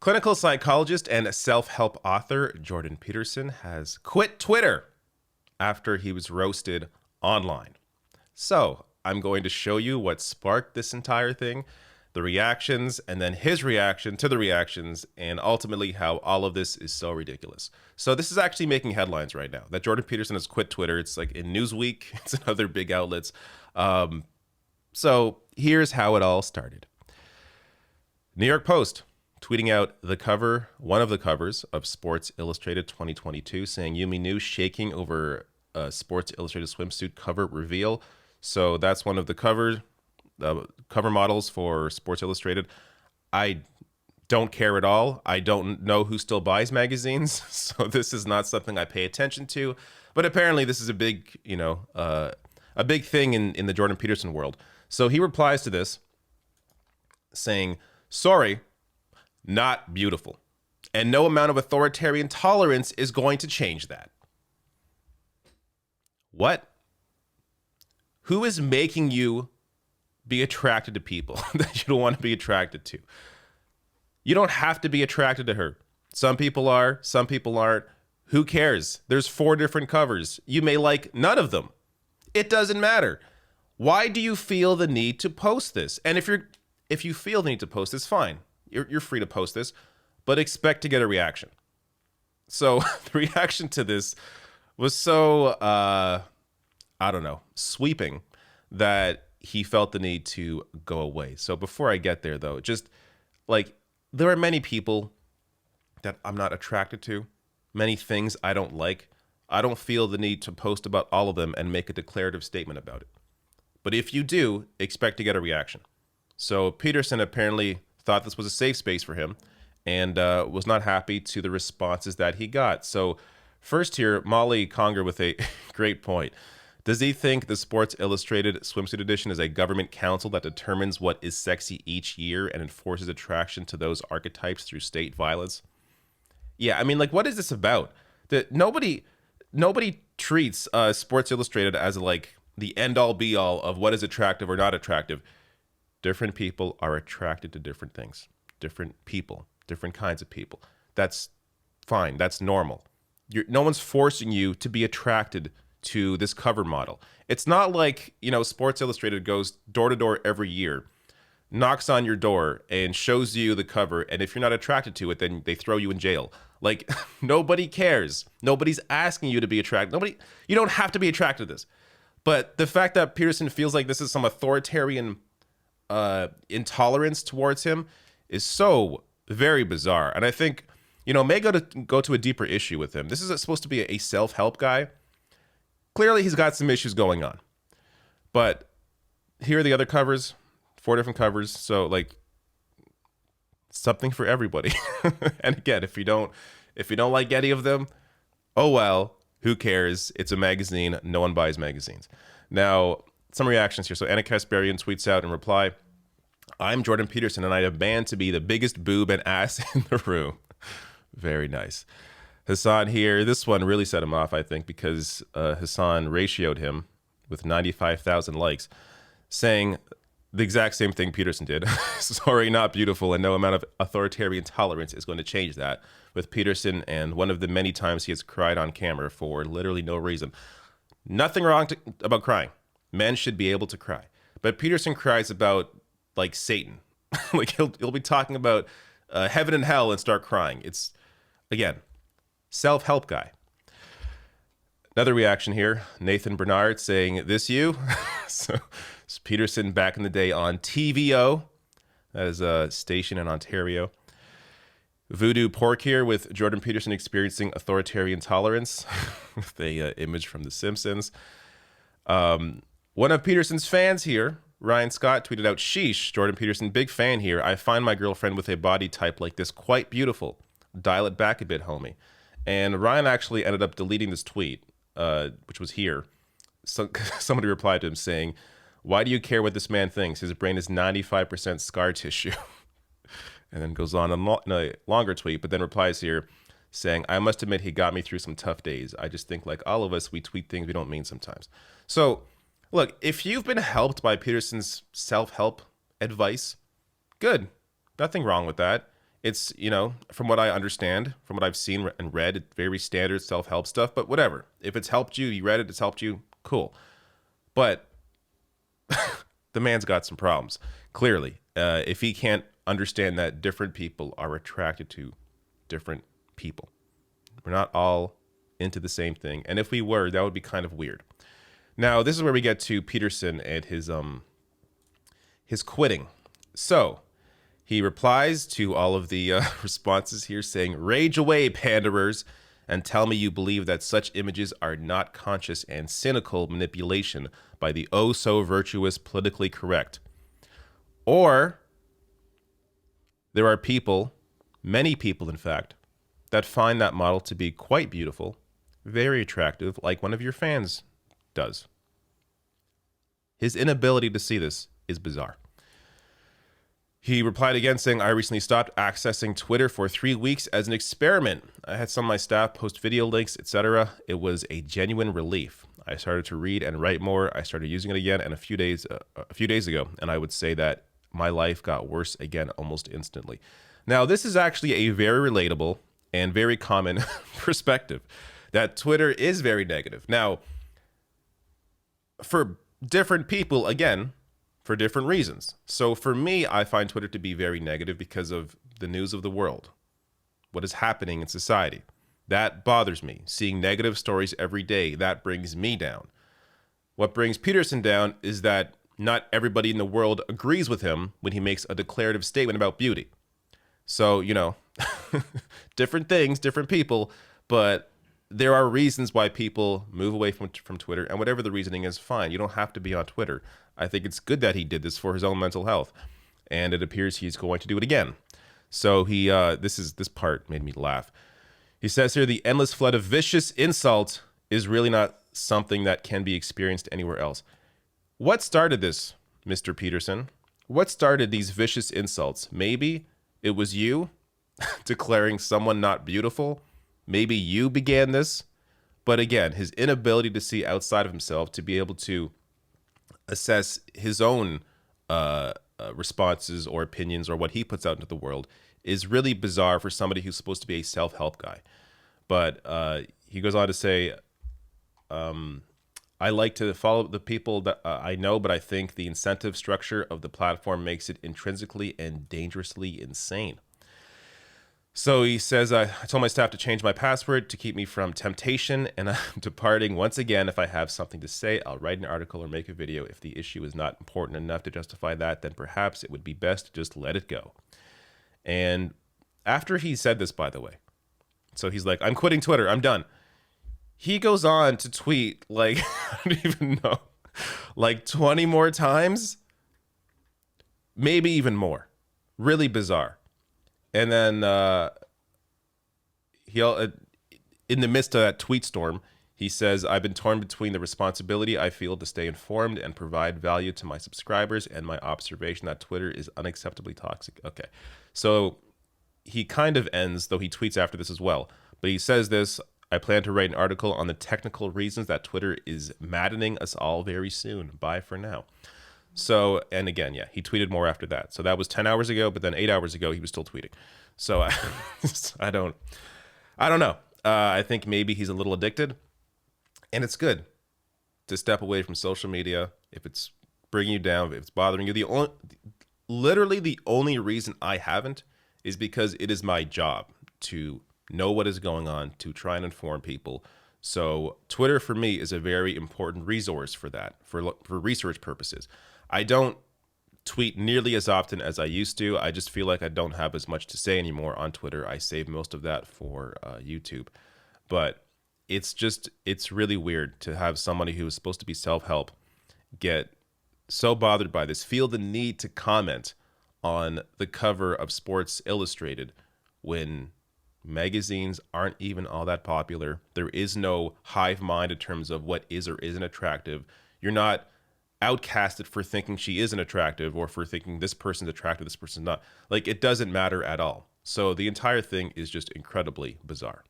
Clinical psychologist and self-help author Jordan Peterson has quit Twitter after he was roasted online. So I'm going to show you what sparked this entire thing, the reactions, and then his reaction to the reactions, and ultimately how all of this is so ridiculous. So this is actually making headlines right now, that Jordan Peterson has quit Twitter. It's like in Newsweek, it's in other big outlets. So here's how it all started. New York Post tweeting out one of the covers of Sports Illustrated 2022, saying Yumi Nu shaking over a Sports Illustrated swimsuit cover reveal. So that's one of the cover models for Sports Illustrated. I don't care at all. I don't know who still buys magazines, so this is not something I pay attention to. But apparently, this is a big, a big thing in the Jordan Peterson world. So he replies to this, saying, "Sorry, not beautiful, and no amount of authoritarian tolerance is going to change that." What? Who is making you be attracted to people that you don't want to be attracted to? You don't have to be attracted to her. Some people are, some people aren't. Who cares? There's 4 different covers. You may like none of them. It doesn't matter. Why do you feel the need to post this? And if you feel the need to post this, fine. You're free to post this, but expect to get a reaction. So the reaction to this was so, sweeping that he felt the need to go away. So before I get there, though, just like there are many people that I'm not attracted to, many things I don't like. I don't feel the need to post about all of them and make a declarative statement about it. But if you do, expect to get a reaction. So Peterson apparently thought this was a safe space for him and was not happy to the responses that he got. So first here, Molly Conger with a great point. Does he think the Sports Illustrated swimsuit edition is a government council that determines what is sexy each year and enforces attraction to those archetypes through state violence? Yeah, I mean, like, what is this about? That nobody treats Sports Illustrated as like the end-all be-all of what is attractive or not attractive. Different people are attracted to different things. Different people, different kinds of people. That's fine. That's normal. No one's forcing you to be attracted to this cover model. It's not like, Sports Illustrated goes door to door every year, knocks on your door and shows you the cover. And if you're not attracted to it, then they throw you in jail. Like, nobody cares. Nobody's asking you to be attracted. You don't have to be attracted to this. But the fact that Peterson feels like this is some authoritarian intolerance towards him is so very bizarre. And I think, may go to a deeper issue with him. This is supposed to be a self-help guy. Clearly, he's got some issues going on. But here are the other covers, 4 different covers. So, like, something for everybody. And again, if you don't like any of them, oh well, who cares? It's a magazine. No one buys magazines. Now, some reactions here. So Anna Kasparian tweets out in reply, "I'm Jordan Peterson, and I demand to be the biggest boob and ass in the room." Very nice. Hassan here, this one really set him off, I think, because Hassan ratioed him with 95,000 likes, saying the exact same thing Peterson did. "Sorry, not beautiful, and no amount of authoritarian tolerance is going to change that," with Peterson and one of the many times he has cried on camera for literally no reason. Nothing wrong about crying. Men should be able to cry. But Peterson cries about, like, Satan. Like, he'll be talking about heaven and hell and start crying. It's, again, self-help guy. Another reaction here. Nathan Bernard saying, "This you?" So it's Peterson back in the day on TVO. That is a station in Ontario. Voodoo Pork here with Jordan Peterson experiencing authoritarian tolerance. With a image from The Simpsons. One of Peterson's fans here, Ryan Scott, tweeted out, "Sheesh, Jordan Peterson, big fan here. I find my girlfriend with a body type like this quite beautiful. Dial it back a bit, homie." And Ryan actually ended up deleting this tweet, which was here. So, somebody replied to him saying, "Why do you care what this man thinks? His brain is 95% scar tissue." And then goes on in a longer tweet, but then replies here saying, "I must admit he got me through some tough days. I just think like all of us, we tweet things we don't mean sometimes." So look, if you've been helped by Peterson's self-help advice, good. Nothing wrong with that. It's, from what I understand, from what I've seen and read, it's very standard self-help stuff, but whatever. If it's helped you, you read it, it's helped you, cool. But the man's got some problems, clearly. If he can't understand that different people are attracted to different people. We're not all into the same thing. And if we were, that would be kind of weird. Now, this is where we get to Peterson and his quitting. So he replies to all of the responses here saying, "Rage away, panderers, and tell me you believe that such images are not conscious and cynical manipulation by the oh so virtuous politically correct. Or there are people, many people in fact, that find that model to be quite beautiful, very attractive, like one of your fans does." His inability to see this is bizarre. He replied again saying, "I recently stopped accessing Twitter for 3 weeks as an experiment. I had some of my staff post video links, etc. It was a genuine relief. I started to read and write more. I started using it again and a few days ago, and I would say that my life got worse again almost instantly." Now, this is actually a very relatable and very common perspective, that Twitter is very negative. Now, for different people, again, for different reasons. So for me, I find Twitter to be very negative because of the news of the world, what is happening in society. That bothers me. Seeing negative stories every day, that brings me down. What brings Peterson down is that not everybody in the world agrees with him when he makes a declarative statement about beauty. So, different things, different people, but there are reasons why people move away from Twitter, and whatever the reasoning is, fine. You don't have to be on Twitter. I think it's good that he did this for his own mental health, and it appears he's going to do it again. So this part made me laugh. He says here, "The endless flood of vicious insult is really not something that can be experienced anywhere else." What started this, Mr. Peterson? What started these vicious insults? Maybe it was you declaring someone not beautiful. Maybe you began this. But again, his inability to see outside of himself, to be able to assess his own responses or opinions or what he puts out into the world, is really bizarre for somebody who's supposed to be a self-help guy. But he goes on to say, "I like to follow the people that I know, but I think the incentive structure of the platform makes it intrinsically and dangerously insane." So he says, I told my staff to change my password to keep me from temptation, and I'm departing once again. If I have something to say, I'll write an article or make a video. If the issue is not important enough to justify that, then perhaps it would be best to just let it go." And after he said this, by the way, so he's like, "I'm quitting Twitter. I'm done." He goes on to tweet, like, I don't even know, like 20 more times, maybe even more. Really bizarre. And then in the midst of that tweet storm, he says, "I've been torn between the responsibility I feel to stay informed and provide value to my subscribers and my observation that Twitter is unacceptably toxic." Okay, so he kind of ends, though he tweets after this as well, but he says this, "I plan to write an article on the technical reasons that Twitter is maddening us all very soon. Bye for now." So, and again, yeah, he tweeted more after that. So that was 10 hours ago, but then 8 hours ago, he was still tweeting. So I don't know. I think maybe he's a little addicted, and it's good to step away from social media if it's bringing you down, if it's bothering you. Literally the only reason I haven't is because it is my job to know what is going on, to try and inform people. So Twitter for me is a very important resource for that, for research purposes. I don't tweet nearly as often as I used to. I just feel like I don't have as much to say anymore on Twitter. I save most of that for YouTube. But it's really weird to have somebody who is supposed to be self-help get so bothered by this, feel the need to comment on the cover of Sports Illustrated when magazines aren't even all that popular. There is no hive mind in terms of what is or isn't attractive. You're not outcasted for thinking she isn't attractive or for thinking this person's attractive, this person's not. Like, it doesn't matter at all. So the entire thing is just incredibly bizarre.